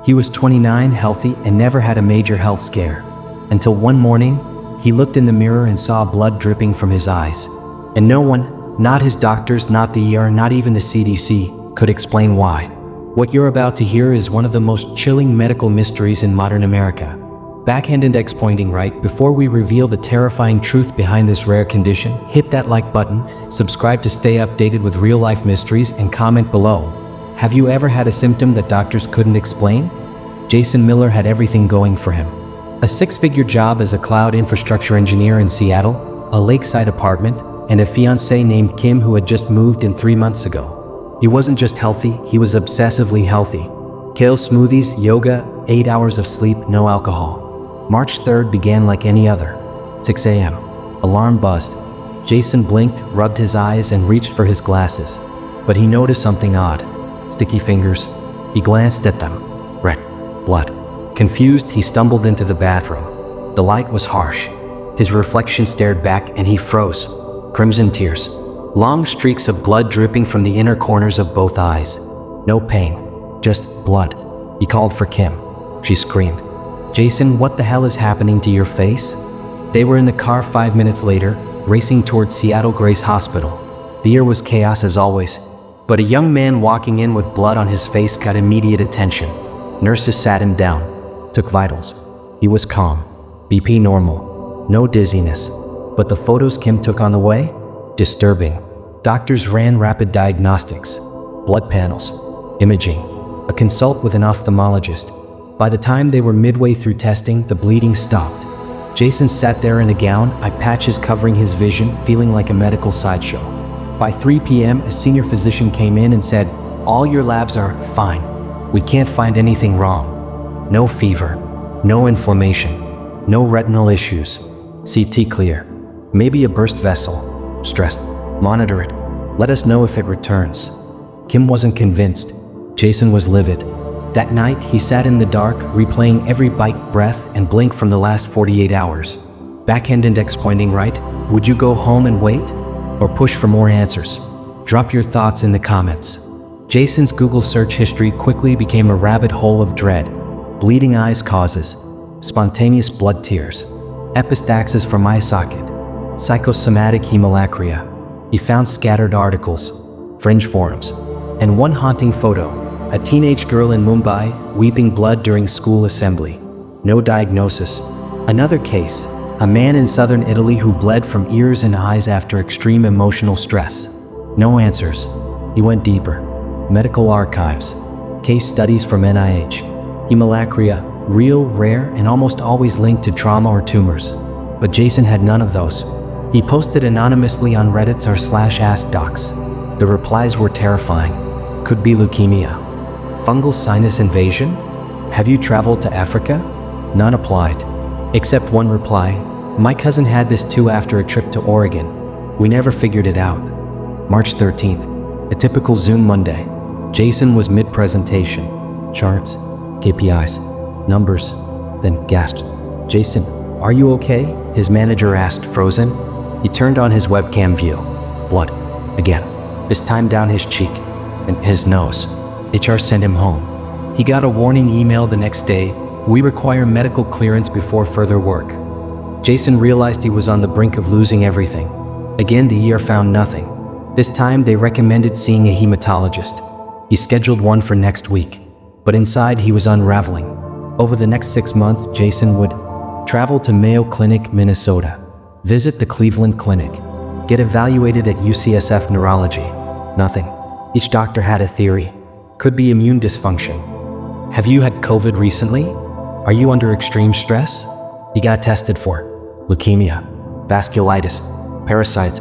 He was 29, healthy, and never had a major health scare. Until one morning, he looked in the mirror and saw blood dripping from his eyes. And no one, not his doctors, not the ER, not even the CDC, could explain why. What you're about to hear is one of the most chilling medical mysteries in modern America. Backhand index pointing right. Before we reveal the terrifying truth behind this rare condition, hit that like button, subscribe to stay updated with real-life mysteries, and comment below. Have you ever had a symptom that doctors couldn't explain? Jason Miller had everything going for him. A six-figure job as a cloud infrastructure engineer in Seattle, a lakeside apartment, and a fiancée named Kim who had just moved in 3 months ago. He wasn't just healthy, he was obsessively healthy. Kale smoothies, yoga, 8 hours of sleep, no alcohol. March 3rd began like any other. 6 a.m. Alarm buzzed. Jason blinked, rubbed his eyes, and reached for his glasses. But he noticed something odd. Sticky fingers. He glanced at them. Red. Blood. Confused, he stumbled into the bathroom. The light was harsh. His reflection stared back and he froze. Crimson tears. Long streaks of blood dripping from the inner corners of both eyes. No pain. Just blood. He called for Kim. She screamed. Jason, what the hell is happening to your face? They were in the car 5 minutes later, racing towards Seattle Grace Hospital. The air was chaos as always, but a young man walking in with blood on his face got immediate attention. Nurses sat him down, took vitals. He was calm, BP normal, no dizziness. But the photos Kim took on the way? Disturbing. Doctors ran rapid diagnostics, blood panels, imaging, a consult with an ophthalmologist. By the time they were midway through testing, the bleeding stopped. Jason sat there in a gown, eye patches covering his vision, feeling like a medical sideshow. By 3 p.m., a senior physician came in and said, "All your labs are fine. We can't find anything wrong. No fever, no inflammation, no retinal issues. CT clear. Maybe a burst vessel. Stressed. Monitor it. Let us know if it returns." Kim wasn't convinced. Jason was livid. That night, he sat in the dark, replaying every bite, breath, and blink from the last 48 hours. Backhand index pointing right. Would you go home and wait? Or push for more answers? Drop your thoughts in the comments. Jason's Google search history quickly became a rabbit hole of dread. Bleeding eyes causes, spontaneous blood tears, epistaxis from eye socket, psychosomatic hemolacria. He found scattered articles, fringe forums, and one haunting photo. A teenage girl in Mumbai, weeping blood during school assembly. No diagnosis. Another case, a man in southern Italy who bled from ears and eyes after extreme emotional stress. No answers. He went deeper. Medical archives, case studies from NIH. Hemolacria, real, rare, and almost always linked to trauma or tumors. But Jason had none of those. He posted anonymously on Reddit r/AskDocs. The replies were terrifying. Could be leukemia. Fungal sinus invasion? Have you traveled to Africa? None applied. Except one reply. My cousin had this too after a trip to Oregon. We never figured it out. March 13th. A typical Zoom Monday. Jason was mid-presentation. Charts, KPIs, numbers, then gasped. Jason, are you okay? His manager asked, frozen. He turned on his webcam view. Blood. Again. This time down his cheek and his nose. HR sent him home. He got a warning email the next day. We require medical clearance before further work. Jason realized he was on the brink of losing everything. Again, the ER found nothing. This time, they recommended seeing a hematologist. He scheduled one for next week. But inside, he was unraveling. Over the next 6 months, Jason would travel to Mayo Clinic, Minnesota, visit the Cleveland Clinic, get evaluated at UCSF Neurology. Nothing. Each doctor had a theory. Could be immune dysfunction. Have you had COVID recently? Are you under extreme stress? He got tested for leukemia, vasculitis, parasites,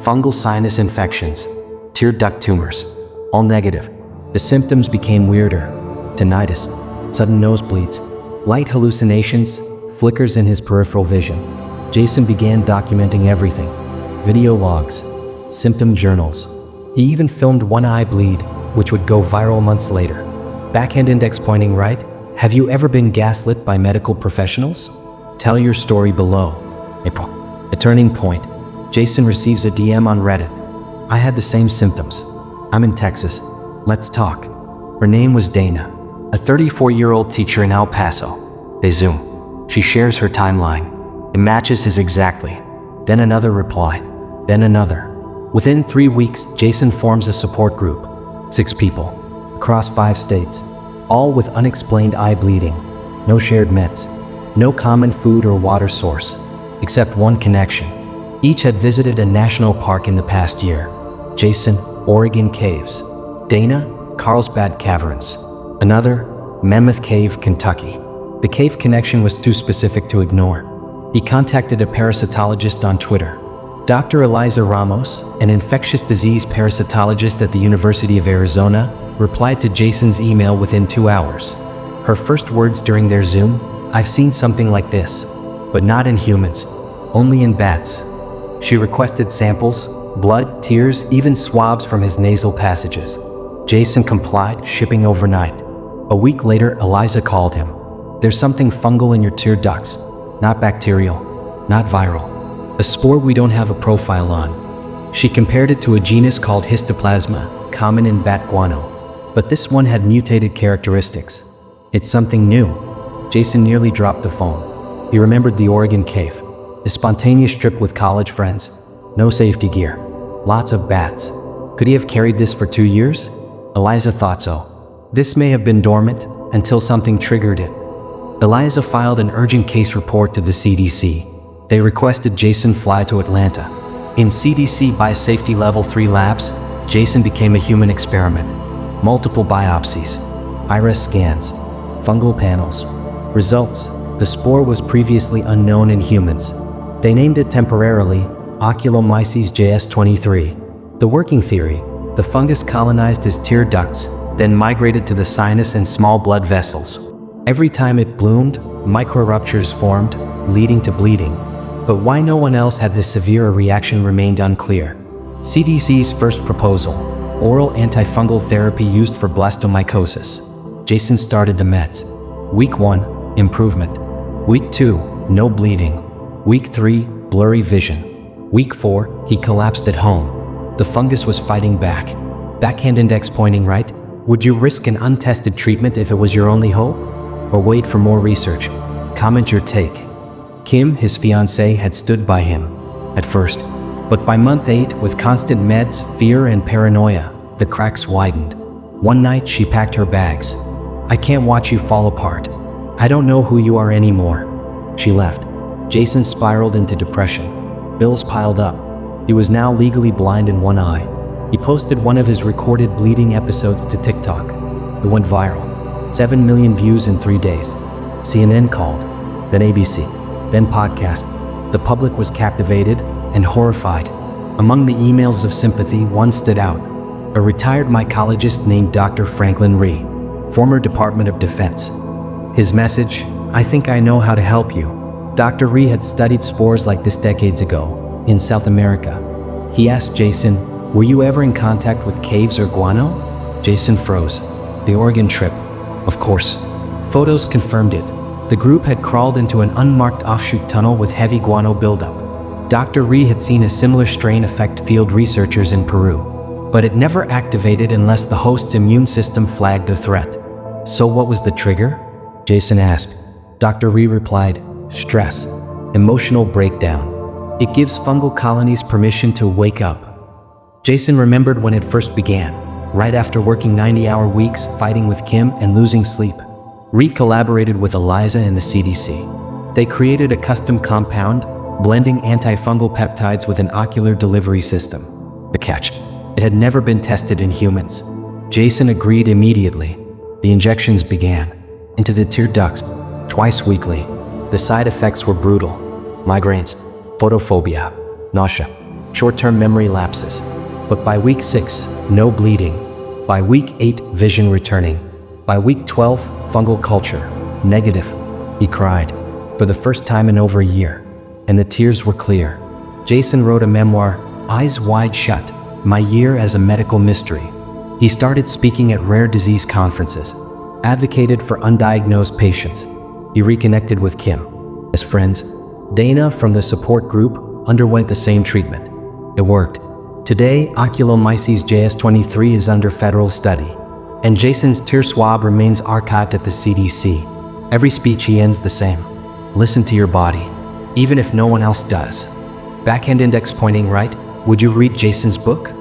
fungal sinus infections, tear duct tumors, all negative. The symptoms became weirder. Tinnitus, sudden nosebleeds, light hallucinations, flickers in his peripheral vision. Jason began documenting everything. Video logs, symptom journals. He even filmed one eye bleed, which would go viral months later. Backhand index pointing right. Have you ever been gaslit by medical professionals? Tell your story below. April. A turning point. Jason receives a DM on Reddit. I had the same symptoms. I'm in Texas. Let's talk. Her name was Dana. a 34-year-old teacher in El Paso. They Zoom. She shares her timeline. It matches his exactly. Then another reply. Then another. Within 3 weeks, Jason forms a support group. 6 people. Across 5 states. All with unexplained eye bleeding. No shared meds. No common food or water source. Except one connection. Each had visited a national park in the past year. Jason, Oregon Caves. Dana, Carlsbad Caverns. Another, Mammoth Cave, Kentucky. The cave connection was too specific to ignore. He contacted a parasitologist on Twitter. Dr. Eliza Ramos, an infectious disease parasitologist at the University of Arizona, replied to Jason's email within 2 hours. Her first words during their Zoom, "I've seen something like this, but not in humans, only in bats." She requested samples, blood, tears, even swabs from his nasal passages. Jason complied, shipping overnight. A week later, Eliza called him. "There's something fungal in your tear ducts. Not bacterial, not viral. A spore we don't have a profile on." She compared it to a genus called Histoplasma, common in bat guano. But this one had mutated characteristics. It's something new. Jason nearly dropped the phone. He remembered the Oregon cave. The spontaneous trip with college friends. No safety gear. Lots of bats. Could he have carried this for 2 years? Eliza thought so. This may have been dormant until something triggered it. Eliza filed an urgent case report to the CDC. They requested Jason fly to Atlanta. In CDC Biosafety Level 3 labs, Jason became a human experiment. Multiple biopsies, iris scans, fungal panels. Results: the spore was previously unknown in humans. They named it temporarily Oculomyces JS23. The working theory: the fungus colonized his tear ducts, then migrated to the sinus and small blood vessels. Every time it bloomed, micro-ruptures formed, leading to bleeding. But why no one else had this severe a reaction remained unclear. CDC's first proposal: oral antifungal therapy used for blastomycosis. Jason started the meds. Week 1, improvement. Week 2, no bleeding. Week 3, blurry vision. Week 4, he collapsed at home. The fungus was fighting back. Backhand index pointing right. Would you risk an untested treatment if it was your only hope? Or wait for more research? Comment your take. Kim, his fiancée, had stood by him at first. But by month 8, with constant meds, fear, and paranoia, the cracks widened. One night, she packed her bags. "I can't watch you fall apart. I don't know who you are anymore." She left. Jason spiraled into depression. Bills piled up. He was now legally blind in one eye. He posted one of his recorded bleeding episodes to TikTok. It went viral. 7 million views in 3 days. CNN called, then ABC, then podcast. The public was captivated and horrified. Among the emails of sympathy, one stood out. A retired mycologist named Dr. Franklin Rhee, former Department of Defense. His message: "I think I know how to help you." Dr. Rhee had studied spores like this decades ago, in South America. He asked Jason, "Were you ever in contact with caves or guano?" Jason froze. The Oregon trip. Of course. Photos confirmed it. The group had crawled into an unmarked offshoot tunnel with heavy guano buildup. Dr. Rhee had seen a similar strain affect field researchers in Peru. But it never activated unless the host's immune system flagged the threat. So what was the trigger? Jason asked. Dr. Rhee replied, "Stress. Emotional breakdown. It gives fungal colonies permission to wake up." Jason remembered when it first began, right after working 90-hour weeks, fighting with Kim, and losing sleep. Rhee collaborated with Eliza and the CDC. They created a custom compound, blending antifungal peptides with an ocular delivery system. The catch: it had never been tested in humans. Jason agreed immediately. The injections began. Into the tear ducts, twice weekly. The side effects were brutal. Migraines, photophobia, nausea, short-term memory lapses. But by week 6, no bleeding. By week 8, vision returning. By week 12, fungal culture, negative. He cried, for the first time in over a year. And the tears were clear. Jason wrote a memoir, Eyes Wide Shut, My Year as a Medical Mystery. He started speaking at rare disease conferences, advocated for undiagnosed patients. He reconnected with Kim. His friends, Dana from the support group, underwent the same treatment. It worked. Today, Oculomyces JS23 is under federal study. And Jason's tear swab remains archived at the CDC. Every speech he ends the same. Listen to your body, even if no one else does. Backhand index pointing right. Would you read Jason's book?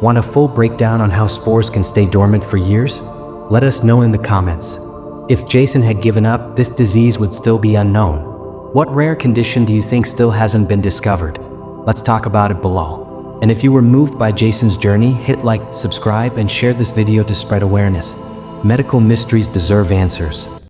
Want a full breakdown on how spores can stay dormant for years? Let us know in the comments. If Jason had given up, this disease would still be unknown. What rare condition do you think still hasn't been discovered? Let's talk about it below. And if you were moved by Jason's journey, hit like, subscribe, and share this video to spread awareness. Medical mysteries deserve answers.